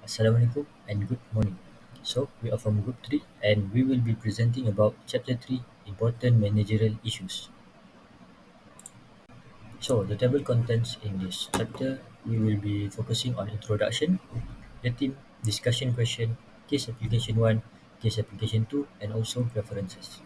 Assalamualaikum and good morning. So, we are from Group 3 and we will be presenting about Chapter 3 Important Managerial Issues. So, the table contents in this chapter, we will be focusing on introduction, the theme, discussion question, case application 1, case application 2, and also preferences.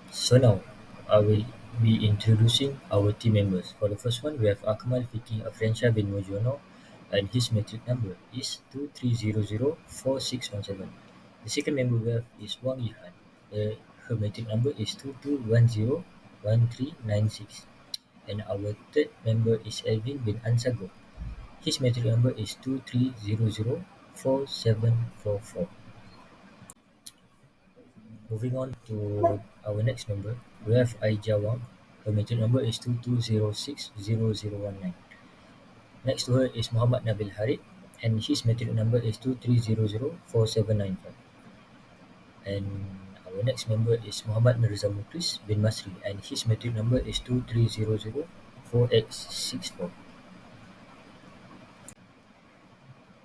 So now, I will be introducing our team members. For the first one, we have Akmal Fiki Afrensha bin Mojono, and his metric number is 23004617. The second member we have is Wang Yihan. Her metric number is 22101396. And our third member is Elvin bin Ansago. His metric number is 23004744. Moving on to our next member, we have Aija Wang. Her metric number is 22060019. Next to her is Muhammad Nabil Harid, and his metric number is 23004795. And our next member is Muhammad Mirza Mukris bin Masri, and his metric number is 2300 4x64.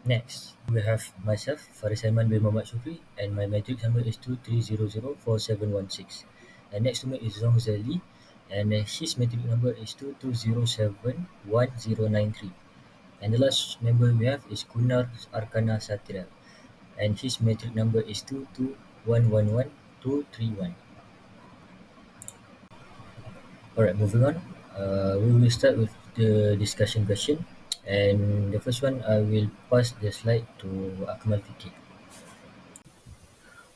Next, we have myself, Faris Aiman bin Muhammad Shukri, and my matrix number is 23004716. And next to me is Zhong Zeli, and his matrix number is 22071093. And the last member we have is Kunar Arkana Satira, and his matrix number is 22111 Alright, moving on. We will start with the discussion question. And the first one, I will pass the slide to Akmal Fikri.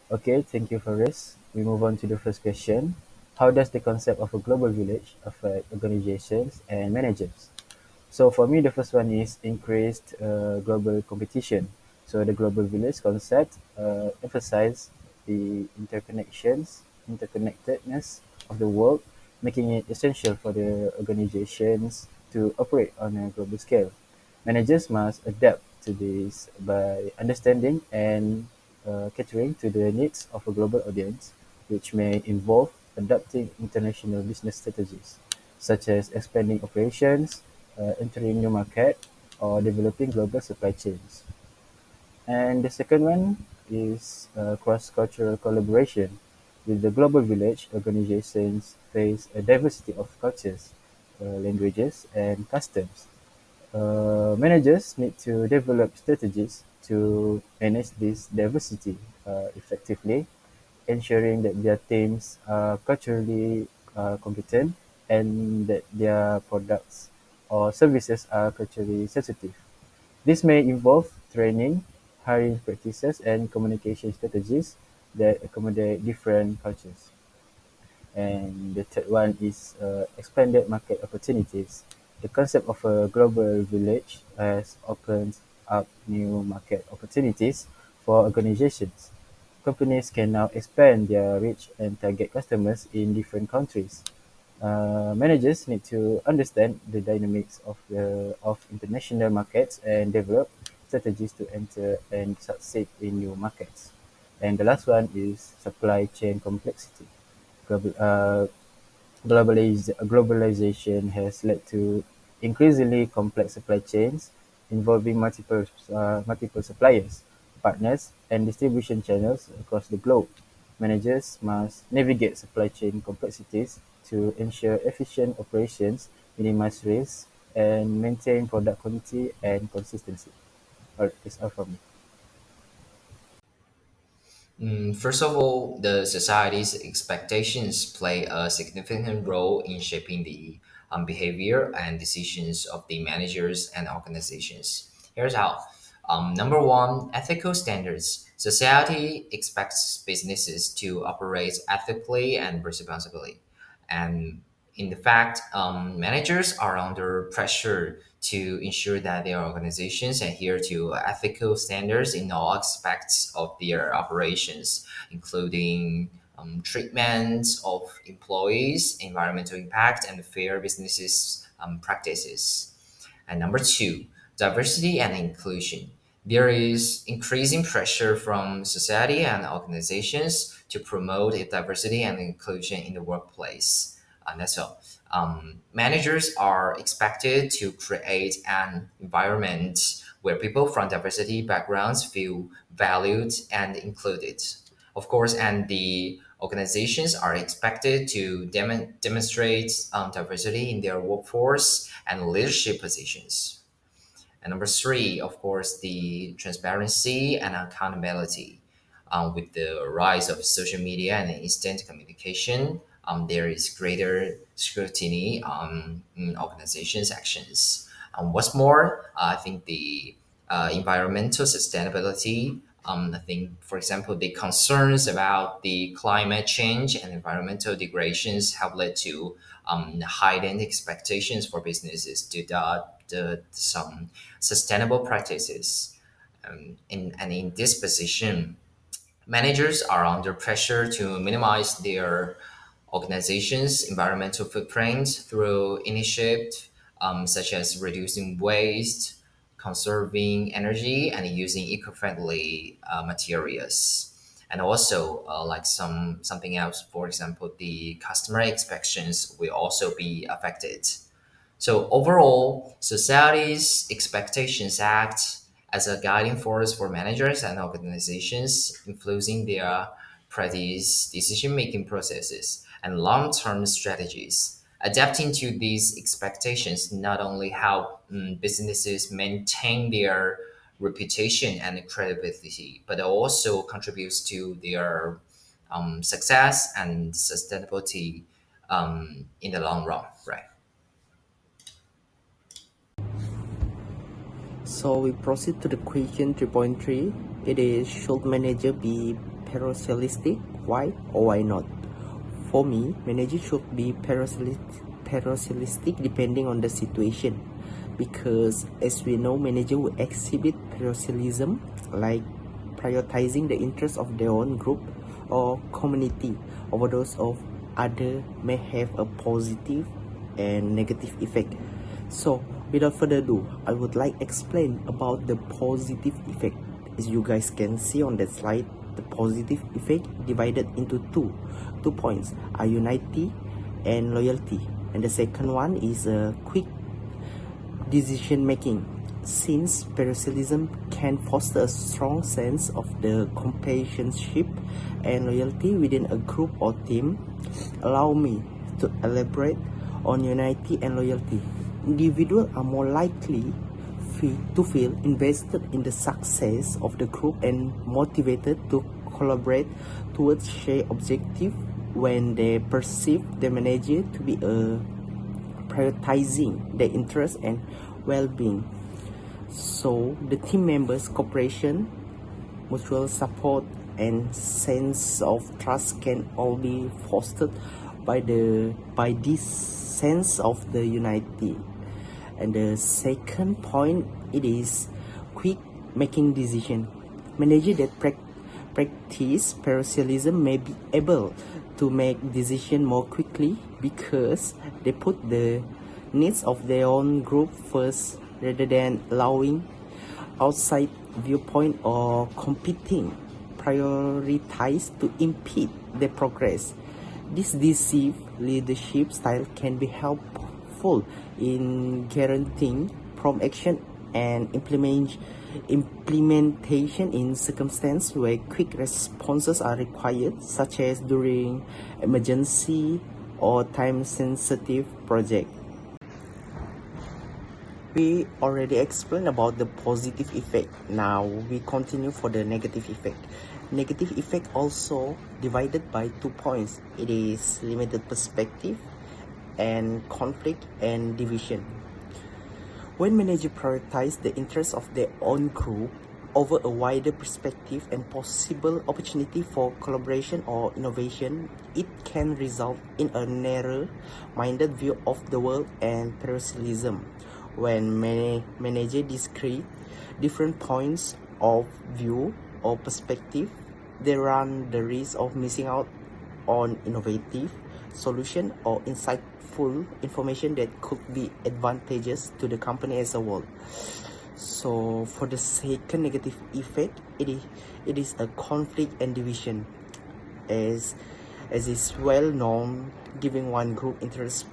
Okay, thank you, Faris. We move on to the first question. How does the concept of a global village affect organizations and managers? So for me, the first one is increased global competition. So the global village concept emphasizes the interconnectedness of the world, making it essential for the organizations to operate on a global scale. Managers must adapt to this by understanding and catering to the needs of a global audience, which may involve adopting international business strategies, such as expanding operations, entering new market, or developing global supply chains. And the second one is cross-cultural collaboration. With the global village, organizations face a diversity of cultures, languages, and customs. Managers need to develop strategies to manage this diversity effectively, ensuring that their teams are culturally competent and that their products or services are culturally sensitive. This may involve training, hiring practices, and communication strategies that accommodate different cultures. And the third one is expanded market opportunities. The concept of a global village has opened up new market opportunities for organizations. Companies can now expand their reach and target customers in different countries. Managers need to understand the dynamics of international markets and develop strategies to enter and succeed in new markets. And the last one is supply chain complexity. Global, uh, Globalization has led to increasingly complex supply chains involving multiple suppliers, partners, and distribution channels across the globe. Managers must navigate supply chain complexities to ensure efficient operations, minimize risks, and maintain product quality and consistency. All right, that's all from me. First of all, the society's expectations play a significant role in shaping the behavior and decisions of the managers and organizations. Here's how. Number one, ethical standards. Society expects businesses to operate ethically and responsibly. And in the fact, managers are under pressure to ensure that their organizations adhere to ethical standards in all aspects of their operations, including treatment of employees, environmental impact, and fair businesses practices. And number two, diversity and inclusion. There is increasing pressure from society and organizations to promote diversity and inclusion in the workplace. And that's all. Managers are expected to create an environment where people from diversity backgrounds feel valued and included. Of course, and the organizations are expected to demonstrate diversity in their workforce and leadership positions. And number three, of course, the transparency and accountability. With the rise of social media and instant communication, there is greater scrutiny in organizations' actions. What's more, I think the environmental sustainability. I think, for example, the concerns about the climate change and environmental degradations have led to heightened expectations for businesses to adopt some sustainable practices. And in this position, managers are under pressure to minimize their organization's environmental footprint through initiatives such as reducing waste, conserving energy, and using eco-friendly materials. And also, like something else, for example, the customer expectations will also be affected. So overall, society's expectations act as a guiding force for managers and organizations, influencing their practice, decision-making processes, and long-term strategies. Adapting to these expectations not only help businesses maintain their reputation and credibility, but also contributes to their success and sustainability in the long run, right? So we proceed to the question 3.3. It is, should manager be parasitic? Why or why not? For me, manager should be parasitic depending on the situation, because as we know, manager will exhibit parasitism, like prioritizing the interests of their own group or community over those of other, may have a positive and negative effect. So without further ado, I would like explain about the positive effect. As you guys can see on that slide, the positive effect divided into two points are unity and loyalty, and the second one is a quick decision making. Since parallelism can foster a strong sense of the companionship and loyalty within a group or team, allow me to elaborate on unity and loyalty. Individuals are more likely to feel invested in the success of the group and motivated to collaborate towards shared objective when they perceive the manager to be prioritizing their interests and well-being. So the team members' cooperation, mutual support, and sense of trust can all be fostered by this sense of the unity. And the second point, it is quick making decision. Managers that practice parallelism may be able to make decision more quickly because they put the needs of their own group first rather than allowing outside viewpoint or competing priorities to impede their progress. This decisive leadership style can be helpful in guaranteeing prompt action and implementation in circumstances where quick responses are required, such as during emergency or time-sensitive project. We already explained about the positive effect. Now we continue for the negative effect. Negative effect also divided by 2 points. It is limited perspective and conflict and division. When managers prioritize the interests of their own group over a wider perspective and possible opportunity for collaboration or innovation, it can result in a narrow-minded view of the world and parallelism. When managers discrete different points of view or perspective, they run the risk of missing out on innovative solution or insightful information that could be advantageous to the company as a whole. So for the second negative effect, it is a conflict and division. As is well known, giving one group interest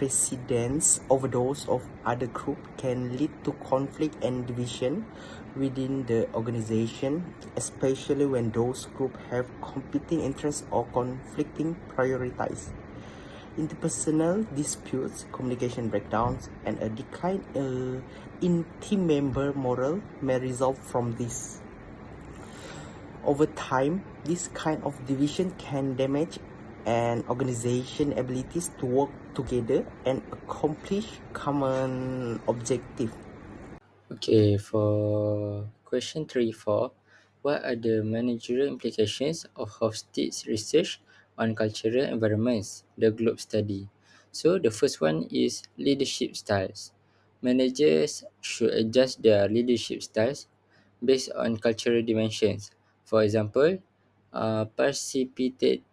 precedence over those of other group can lead to conflict and division within the organization, especially when those groups have competing interests or conflicting priorities. Interpersonal disputes, communication breakdowns, and a decline in team member morale may result from this. Over time, this kind of division can damage an organization's abilities to work together and accomplish common objective. Okay, for question 3-4, what are the managerial implications of Hofstede's research on cultural environments, the Globe study? So the first one is leadership styles. Managers should adjust their leadership styles based on cultural dimensions. For example, participative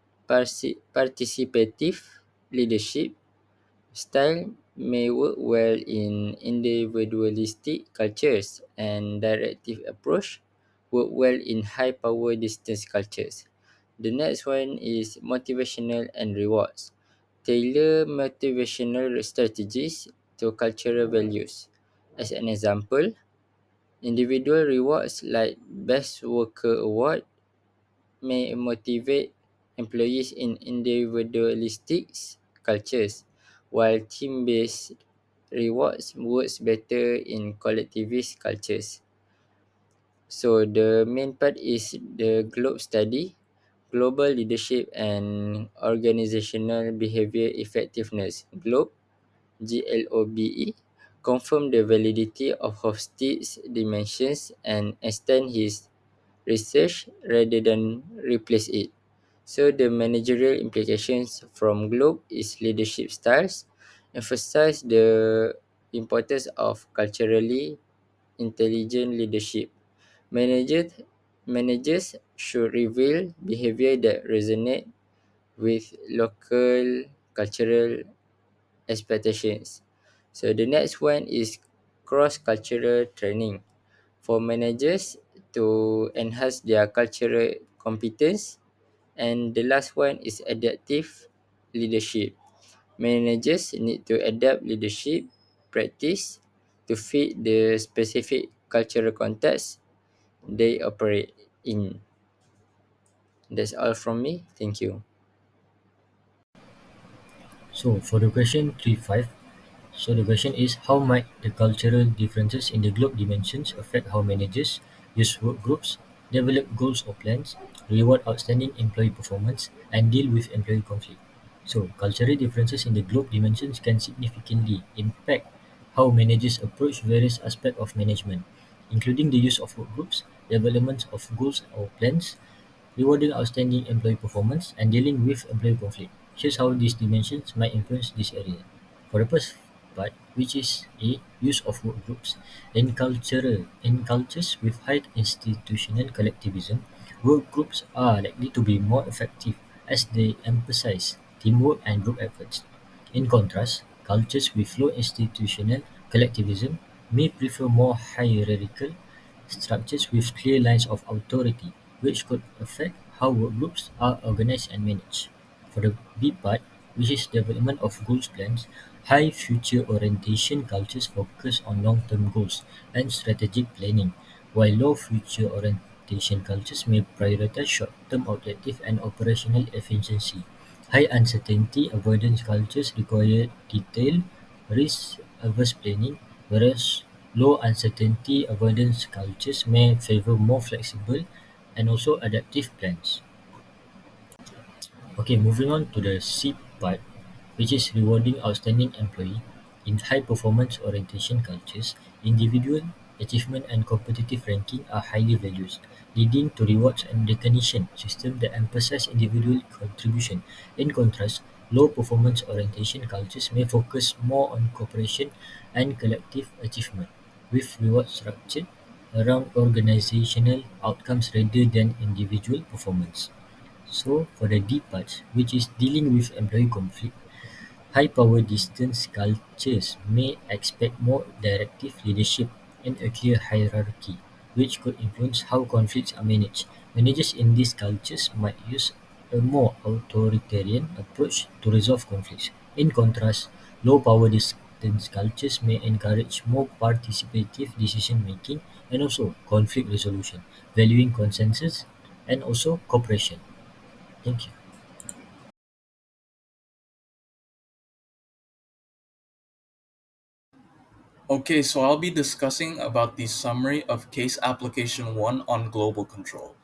leadership style may work well in individualistic cultures, and directive approach work well in high power distance cultures. The next one is motivational and rewards. Tailor motivational strategies to cultural values. As an example, individual rewards like Best Worker Award may motivate employees in individualistic cultures, while team-based rewards works better in collectivist cultures. So the main part is the Globe study, global leadership and organizational behavior effectiveness. GLOBE, confirm the validity of Hofstede's dimensions and extend his research rather than replace it. So the managerial implications from Globe is leadership styles, emphasize the importance of culturally intelligent leadership. Managers, managers should reveal behavior that resonate with local cultural expectations. So the next one is cross-cultural training for managers to enhance their cultural competence. And the last one is adaptive leadership. Managers need to adapt leadership practice to fit the specific cultural context they operate in. That's all from me. Thank you. So for the question 3-5, so the question is how might the cultural differences in the globe dimensions affect how managers use work groups, develop goals or plans, reward outstanding employee performance, and deal with employee conflict? So cultural differences in the globe dimensions can significantly impact how managers approach various aspects of management, including the use of work groups, development of goals or plans, rewarding outstanding employee performance, and dealing with employee conflict. Here's how these dimensions might influence this area. For the first part, which is A, use of work groups. In cultures with high institutional collectivism, work groups are likely to be more effective as they emphasize teamwork and group efforts. In contrast, cultures with low institutional collectivism may prefer more hierarchical structures with clear lines of authority, which could affect how workgroups are organized and managed. For the B part, which is development of goals plans, high future orientation cultures focus on long-term goals and strategic planning, while low future orientation cultures may prioritize short-term objective and operational efficiency. High uncertainty avoidance cultures require detailed, risk-averse planning, whereas low uncertainty avoidance cultures may favor more flexible and also adaptive plans. Okay, moving on to the C part, which is rewarding outstanding employee. In high performance orientation cultures, individual achievement and competitive ranking are highly valued, leading to rewards and recognition system that emphasize individual contribution. In contrast, low performance orientation cultures may focus more on cooperation and collective achievement, with rewards structured around organizational outcomes rather than individual performance. So for the D part, which is dealing with employee conflict, high power distance cultures may expect more directive leadership and a clear hierarchy, which could influence how conflicts are managed. Managers in these cultures might use a more authoritarian approach to resolve conflicts. In contrast, low-power distance cultures may encourage more participative decision-making and also conflict resolution, valuing consensus and also cooperation. Thank you. Okay, so I'll be discussing about the summary of case application 1 on global control.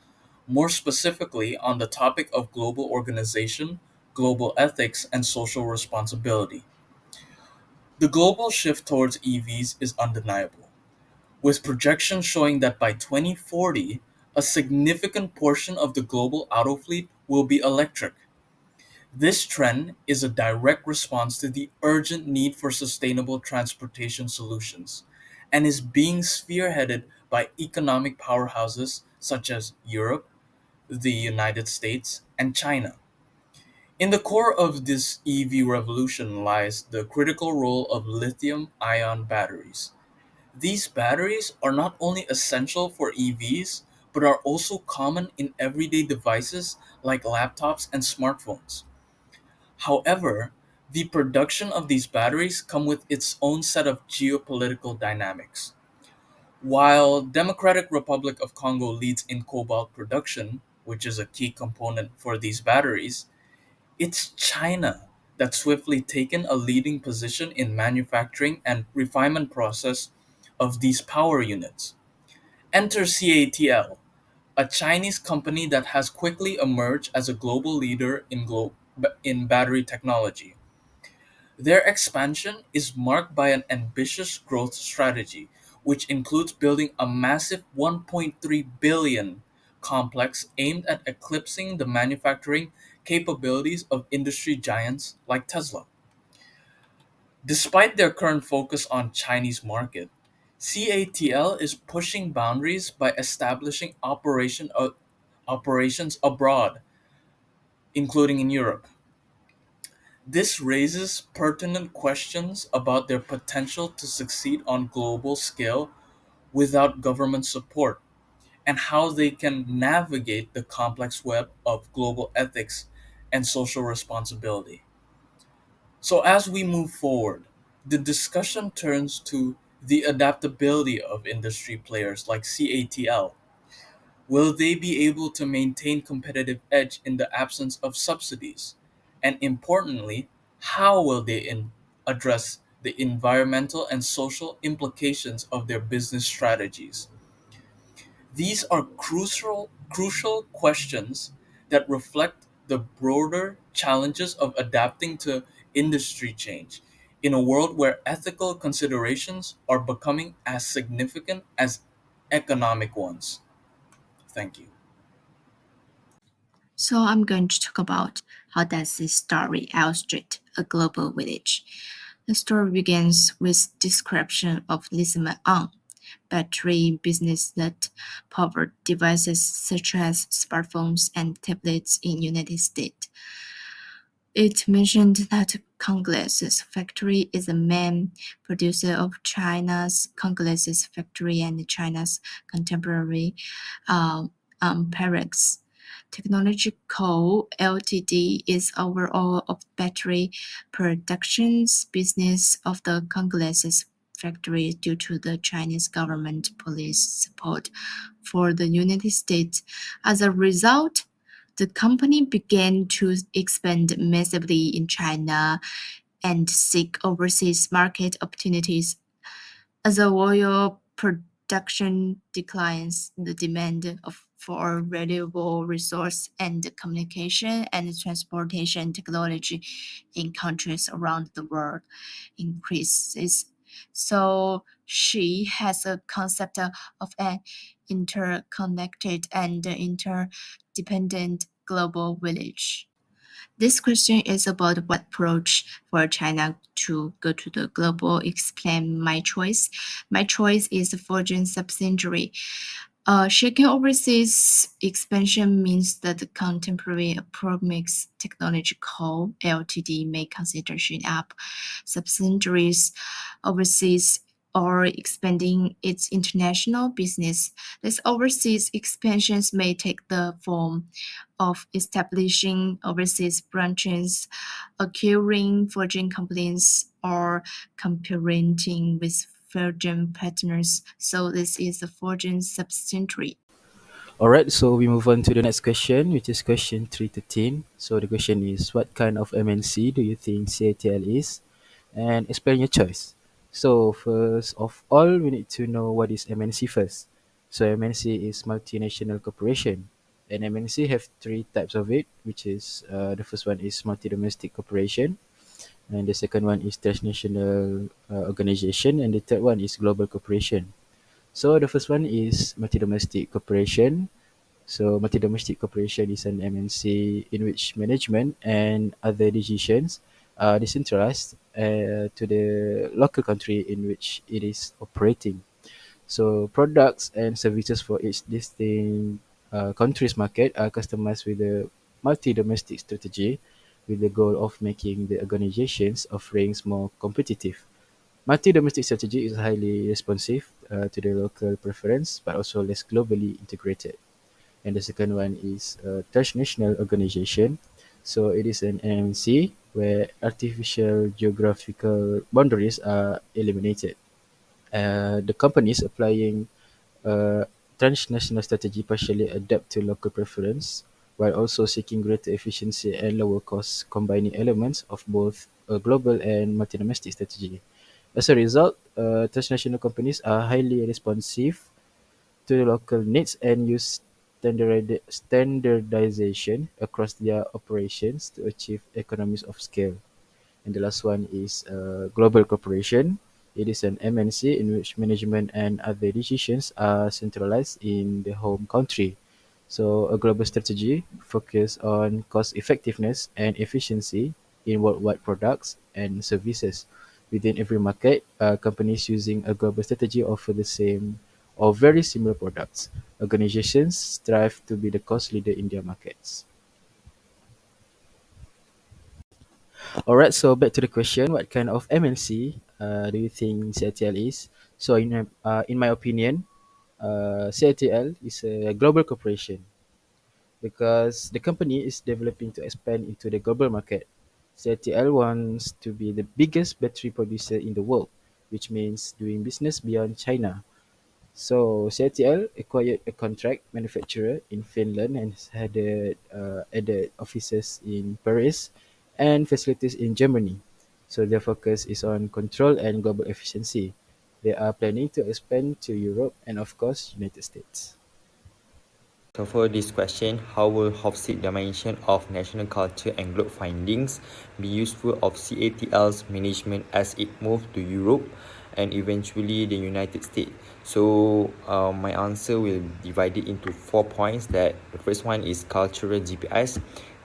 More specifically on the topic of global organization, global ethics, and social responsibility. The global shift towards EVs is undeniable, with projections showing that by 2040, a significant portion of the global auto fleet will be electric. This trend is a direct response to the urgent need for sustainable transportation solutions and is being spearheaded by economic powerhouses such as Europe, the United States, and China. In the core of this EV revolution lies the critical role of lithium ion batteries. These batteries are not only essential for EVs, but are also common in everyday devices like laptops and smartphones. However, the production of these batteries come with its own set of geopolitical dynamics. While Democratic Republic of Congo leads in cobalt production, which is a key component for these batteries, it's China that's swiftly taken a leading position in manufacturing and refinement process of these power units. Enter CATL, a Chinese company that has quickly emerged as a global leader in battery technology. Their expansion is marked by an ambitious growth strategy, which includes building a massive 1.3 billion complex aimed at eclipsing the manufacturing capabilities of industry giants like Tesla. Despite their current focus on Chinese market, CATL is pushing boundaries by establishing operations abroad, including in Europe. This raises pertinent questions about their potential to succeed on global scale without government support and how they can navigate the complex web of global ethics and social responsibility. So, as we move forward, the discussion turns to the adaptability of industry players like CATL. Will they be able to maintain competitive edge in the absence of subsidies? And importantly, how will they address the environmental and social implications of their business strategies? These are crucial questions that reflect the broader challenges of adapting to industry change in a world where ethical considerations are becoming as significant as economic ones. Thank you. So I'm going to talk about how does this story illustrate a global village. The story begins with description of lithium-ion battery business that powered devices such as smartphones and tablets in United States. It mentioned that Congol's factory is the main producer of China's Congol's factory and China's contemporary Parex. Technology Co. Ltd. is overall of battery productions business of the Congolese factory due to the Chinese government police support for the United States. As a result, the company began to expand massively in China and seek overseas market opportunities. As the oil production declines, the demand for renewable resource and communication and transportation technology in countries around the world increases. So she has a concept of an interconnected and interdependent global village. This question is about what approach for China to go to the global. Explain my choice. My choice is a foreign subsidiary. Shaking overseas expansion means that the contemporary Promix Technology Co. Ltd. may consider setting up subsidiaries overseas or expanding its international business. This overseas expansions may take the form of establishing overseas branches, acquiring foreign companies, or comparing with foreign partners. So this is a foreign subsidiary. Alright, so we move on to the next question, which is question 313. So the question is, what kind of MNC do you think CATL is? And explain your choice. So first of all, we need to know what is MNC first. So MNC is multinational corporation. And MNC have three types of it, which is the first one is multi-domestic corporation, and the second one is transnational organization, and the third one is global corporation. So the first one is multi-domestic corporation. So multi-domestic corporation is an MNC in which management and other decisions are decentralized to the local country in which it is operating. So products and services for each distinct country's market are customized with a multi-domestic strategy with the goal of making the organization's offerings more competitive. Multi-domestic strategy is highly responsive to the local preference but also less globally integrated. And the second one is a transnational organization. So it is an MNC where artificial geographical boundaries are eliminated. The companies applying a transnational strategy partially adapt to local preference while also seeking greater efficiency and lower costs, combining elements of both a global and multi-domestic strategy. As a result, transnational companies are highly responsive to the local needs and use standardization across their operations to achieve economies of scale. And the last one is global corporation. It is an MNC in which management and other decisions are centralized in the home country. So a global strategy focus on cost effectiveness and efficiency in worldwide products and services. Within every market, companies using a global strategy offer the same or very similar products. Organizations strive to be the cost leader in their markets. Alright, so back to the question, what kind of MNC do you think CITL is? So in my opinion, CITL is a global corporation because the company is developing to expand into the global market. CITL wants to be the biggest battery producer in the world, which means doing business beyond China. So CITL acquired a contract manufacturer in Finland and has added offices in Paris and facilities in Germany. So their focus is on control and global efficiency. They are planning to expand to Europe and of course United States. So for this question, how will Hofstede dimension of national culture and globe findings be useful of CATL's management as it moves to Europe and eventually the United States? So my answer will divide it into 4 points. That the first one is cultural GPS.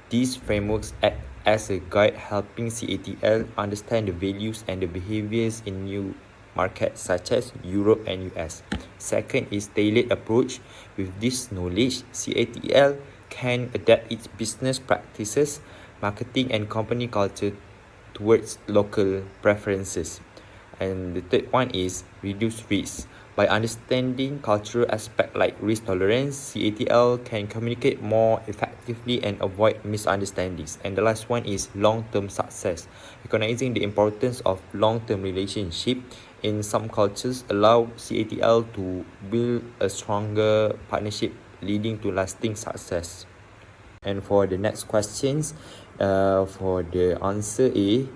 These frameworks act as a guide helping CATL understand the values and the behaviors in new markets such as Europe and US. Second is tailored approach. With this knowledge, CATL can adapt its business practices, marketing and company culture towards local preferences. And the third one is reduce risk. By understanding cultural aspect like risk tolerance, CATL can communicate more effectively and avoid misunderstandings. And the last one is long-term success. Recognizing the importance of long-term relationship in some cultures allow CATL to build a stronger partnership leading to lasting success. And for the next questions, for the answer A,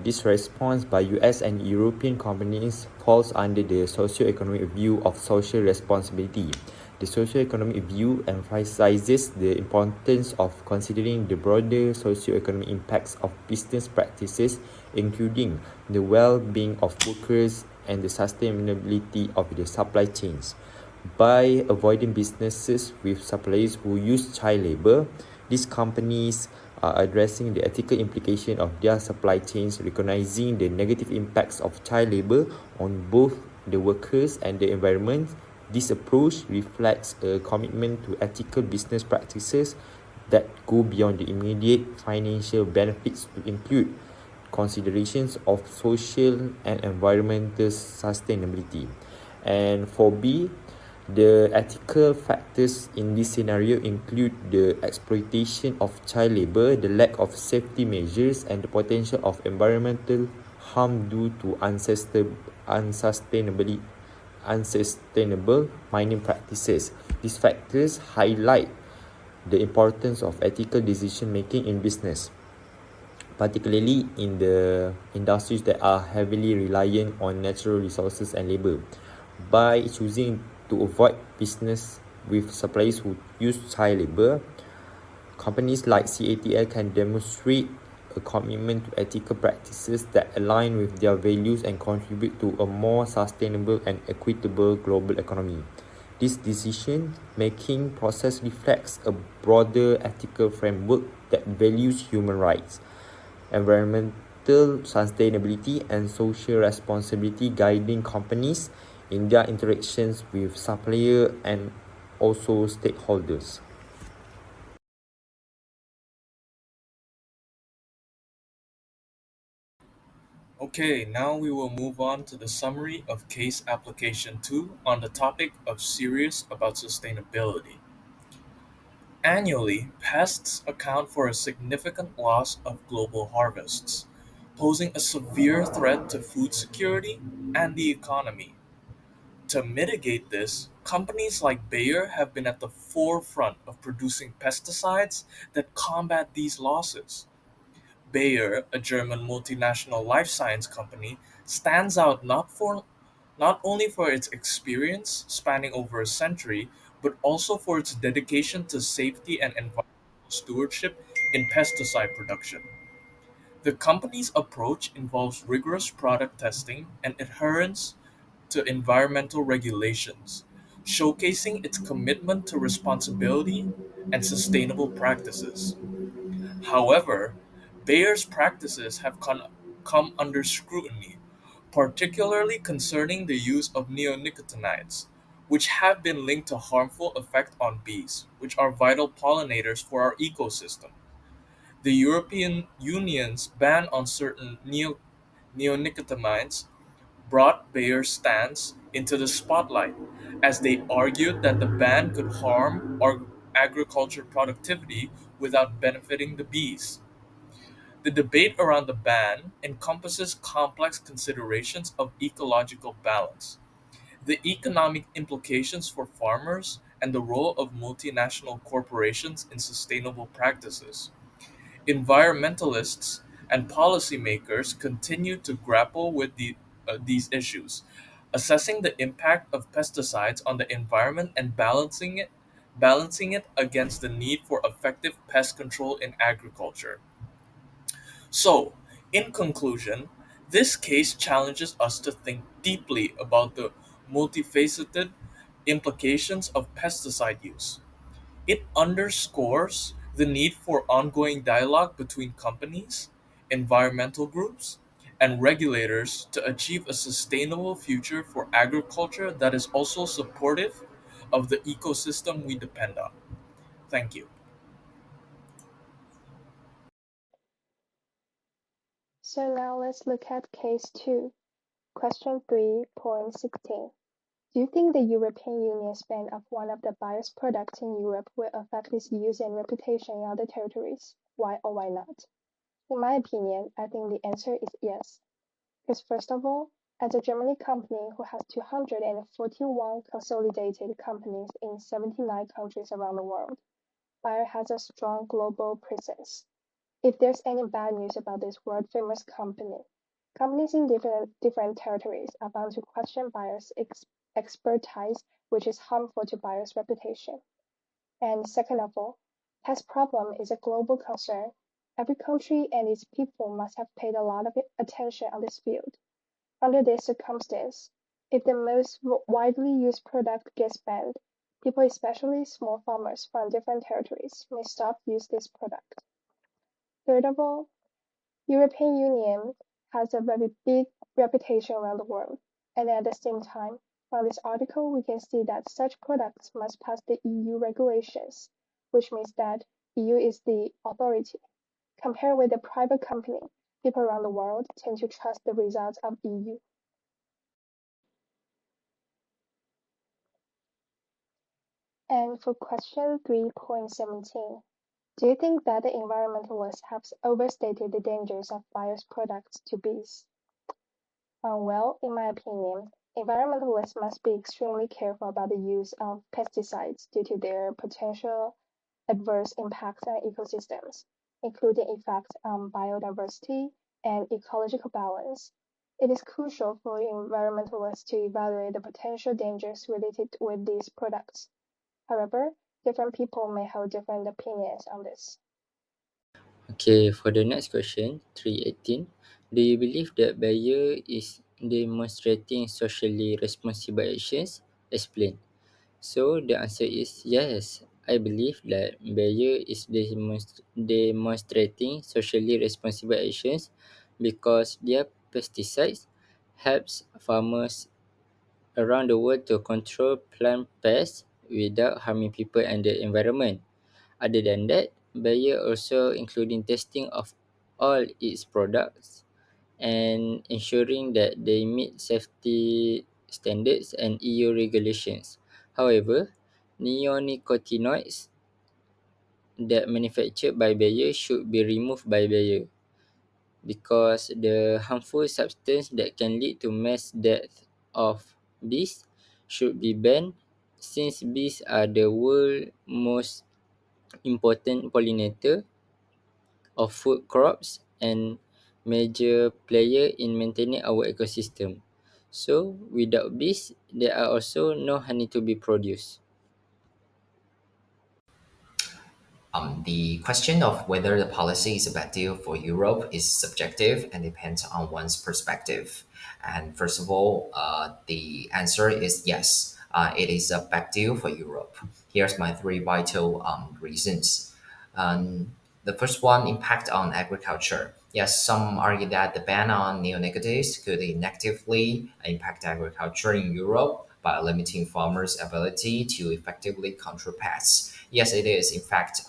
this response by US and European companies falls under the socio-economic view of social responsibility. The socio-economic view emphasizes the importance of considering the broader socio-economic impacts of business practices, including the well-being of workers and the sustainability of the supply chains. By avoiding businesses with suppliers who use child labor, these companies are addressing the ethical implication of their supply chains, recognizing the negative impacts of child labor on both the workers and the environment. This approach reflects a commitment to ethical business practices that go beyond the immediate financial benefits to include considerations of social and environmental sustainability. And for B, the ethical factors in this scenario include the exploitation of child labor, the lack of safety measures, and the potential of environmental harm due to unsustainable mining practices. These factors highlight the importance of ethical decision making in business, particularly in the industries that are heavily reliant on natural resources and labor. By choosing to avoid business with suppliers who use child labor, companies like CATL can demonstrate a commitment to ethical practices that align with their values and contribute to a more sustainable and equitable global economy. This decision-making process reflects a broader ethical framework that values human rights, environmental sustainability, and social responsibility, guiding companies in their interactions with suppliers and also stakeholders. Okay, now we will move on to the summary of case application 2 on the topic of serious about sustainability. Annually, pests account for a significant loss of global harvests, posing a severe threat to food security and the economy. To mitigate this, companies like Bayer have been at the forefront of producing pesticides that combat these losses. Bayer, a German multinational life science company, stands out not only for its experience spanning over a century, but also for its dedication to safety and environmental stewardship in pesticide production. The company's approach involves rigorous product testing and adherence to environmental regulations, showcasing its commitment to responsibility and sustainable practices. However, Bayer's practices have come under scrutiny, particularly concerning the use of neonicotinoids, which have been linked to harmful effect on bees, which are vital pollinators for our ecosystem. The European Union's ban on certain neonicotinoids brought Bayer's stance into the spotlight, as they argued that the ban could harm our agriculture productivity without benefiting the bees. The debate around the ban encompasses complex considerations of ecological balance, the economic implications for farmers, and the role of multinational corporations in sustainable practices. Environmentalists and policymakers continue to grapple with these issues, assessing the impact of pesticides on the environment and balancing it against the need for effective pest control in agriculture. So, in conclusion, this case challenges us to think deeply about the multifaceted implications of pesticide use. It underscores the need for ongoing dialogue between companies, environmental groups, and regulators to achieve a sustainable future for agriculture that is also supportive of the ecosystem we depend on. Thank you. So now let's look at case 2, question 3.16. Do you think the European Union's ban of one of the buyer's products in Europe will affect its use and reputation in other territories? Why or why not? In my opinion, I think the answer is yes. Because first of all, as a German company who has 241 consolidated companies in 79 countries around the world, Bayer has a strong global presence. If there's any bad news about this world-famous company, companies in different territories are bound to question Bayer's expertise, which is harmful to Bayer's reputation. And second of all, pest problem is a global concern. Every country and its people must have paid a lot of attention on this field. Under this circumstance, if the most widely used product gets banned, people, especially small farmers from different territories, may stop use this product. Third of all, European Union has a very big reputation around the world, and at the same time, from this article we can see that such products must pass the EU regulations, which means that EU is the authority. Compared with a private company, People around the world tend to trust the results of EU. And for question 3.17, do you think that the environmentalists have overstated the dangers of biased products to bees? Well, in my opinion, environmentalists must be extremely careful about the use of pesticides due to their potential adverse impacts on ecosystems, including effects on biodiversity and ecological balance. It is crucial for environmentalists to evaluate the potential dangers related with these products. However, different people may have different opinions on this. Okay, for the next question, 318. Do you believe that Bayer is demonstrating socially responsible actions? Explain. So the answer is yes. I believe that Bayer is demonstrating socially responsible actions because their pesticides helps farmers around the world to control plant pests without harming people and the environment. Other than that, Bayer also including testing of all its products and ensuring that they meet safety standards and EU regulations. However, neonicotinoids that manufactured by Bayer should be removed by Bayer because the harmful substance that can lead to mass death of bees should be banned since bees are the world's most important pollinator of food crops and major player in maintaining our ecosystem. So, without bees, there are also no honey to be produced. The question of whether the policy is a bad deal for Europe is subjective and depends on one's perspective. And first of all, the answer is yes, it is a bad deal for Europe. Here's my three vital reasons. The first one, impact on agriculture. Yes, some argue that the ban on neonicotinoids could negatively impact agriculture in Europe by limiting farmers' ability to effectively control pests. Yes, it is. In fact,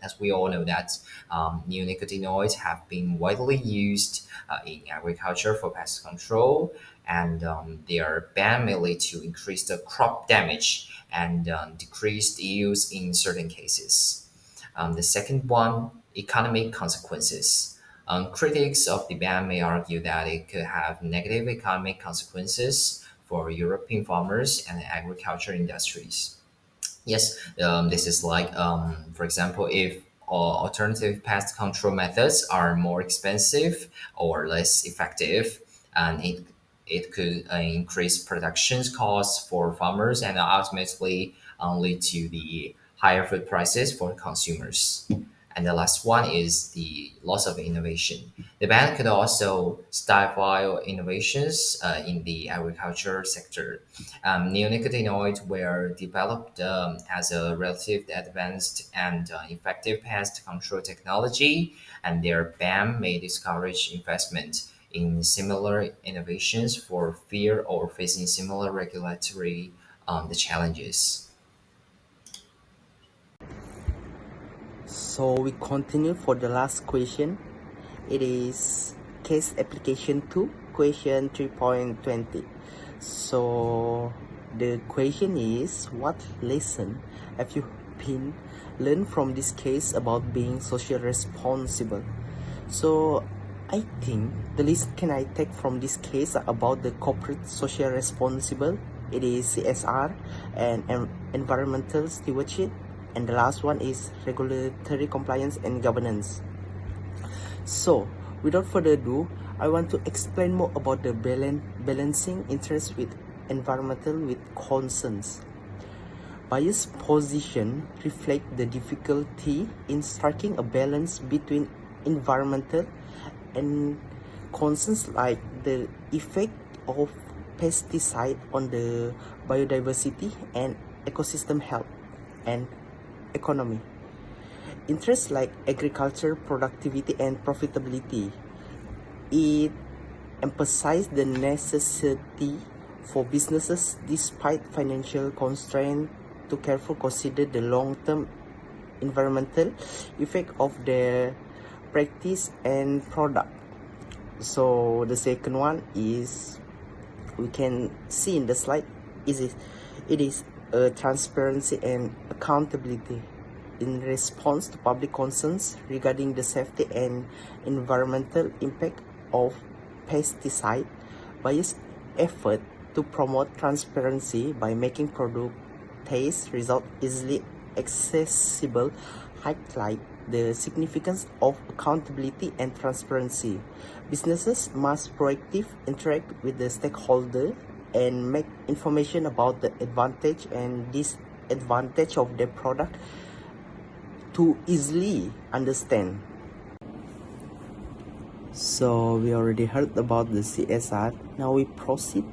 as we all know that neonicotinoids have been widely used in agriculture for pest control, and they are banned mainly to increase the crop damage and decrease the yields in certain cases. The second one, economic consequences. Critics of the ban may argue that it could have negative economic consequences for European farmers and agriculture industries. Yes, this is like, for example, if alternative pest control methods are more expensive or less effective, and it could increase production costs for farmers and ultimately lead to the higher food prices for consumers. And the last one is the loss of innovation. The ban could also stifle innovations in the agriculture sector. Neonicotinoids were developed as a relatively advanced and effective pest control technology, and their ban may discourage investment in similar innovations for fear or facing similar regulatory the challenges. So we continue for the last question. It is case application 2, question 3.20. So the question is, what lesson have you been learned from this case about being socially responsible? So I think the lesson can I take from this case about the corporate social responsible, it is CSR and environmental stewardship, and the last one is regulatory compliance and governance. So without further ado, I want to explain more about the balancing interest with environmental with concerns. Bayer's position reflects the difficulty in striking a balance between environmental and concerns like the effect of pesticide on the biodiversity and ecosystem health and economy. Interests like agriculture, productivity, and profitability. It emphasized the necessity for businesses, despite financial constraints, to carefully consider the long-term environmental effect of their practice and product. So the second one is, we can see in the slide, it is transparency and accountability in response to public concerns regarding the safety and environmental impact of pesticide. Buyers effort to promote transparency by making product taste result easily accessible highlight the significance of accountability and transparency. Businesses must proactively interact with the stakeholder and make information about the advantage and disadvantage of their product to easily understand. So we already heard about the CSR. Now we proceed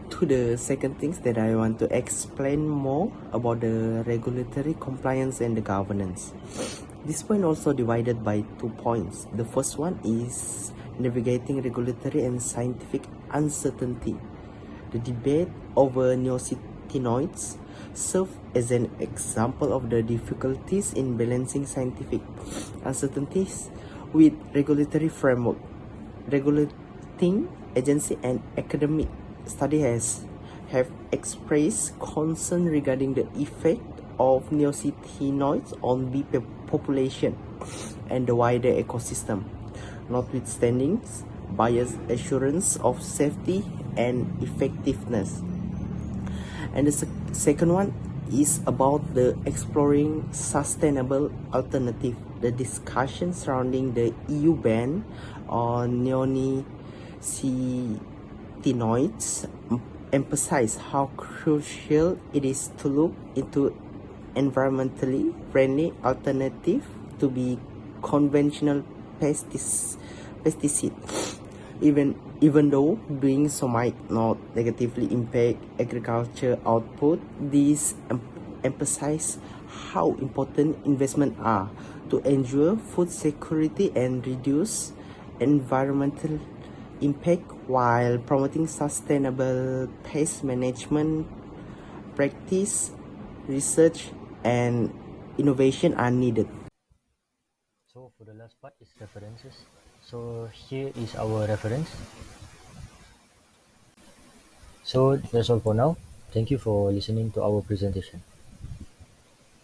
to the second things that I want to explain more about the regulatory compliance and the governance. This point also divided by 2 points. The first one is navigating regulatory and scientific uncertainty. The debate over neonicotinoids serve as an example of the difficulties in balancing scientific uncertainties with regulatory framework. Regulating agency and academic studies have expressed concern regarding the effect of neonicotinoids on bee population and the wider ecosystem, notwithstanding biased assurance of safety and effectiveness. And the second one is about the exploring sustainable alternative. The discussion surrounding the EU ban on neonicotinoids emphasize how crucial it is to look into environmentally friendly alternative to be conventional pesticide. Even though doing so might not negatively impact agriculture output, this emphasize how important investment are to ensure food security and reduce environmental impact while promoting sustainable pest management practice. Research and innovation are needed. So for the last part is references. So here is our reference. So that's all for now. Thank you for listening to our presentation.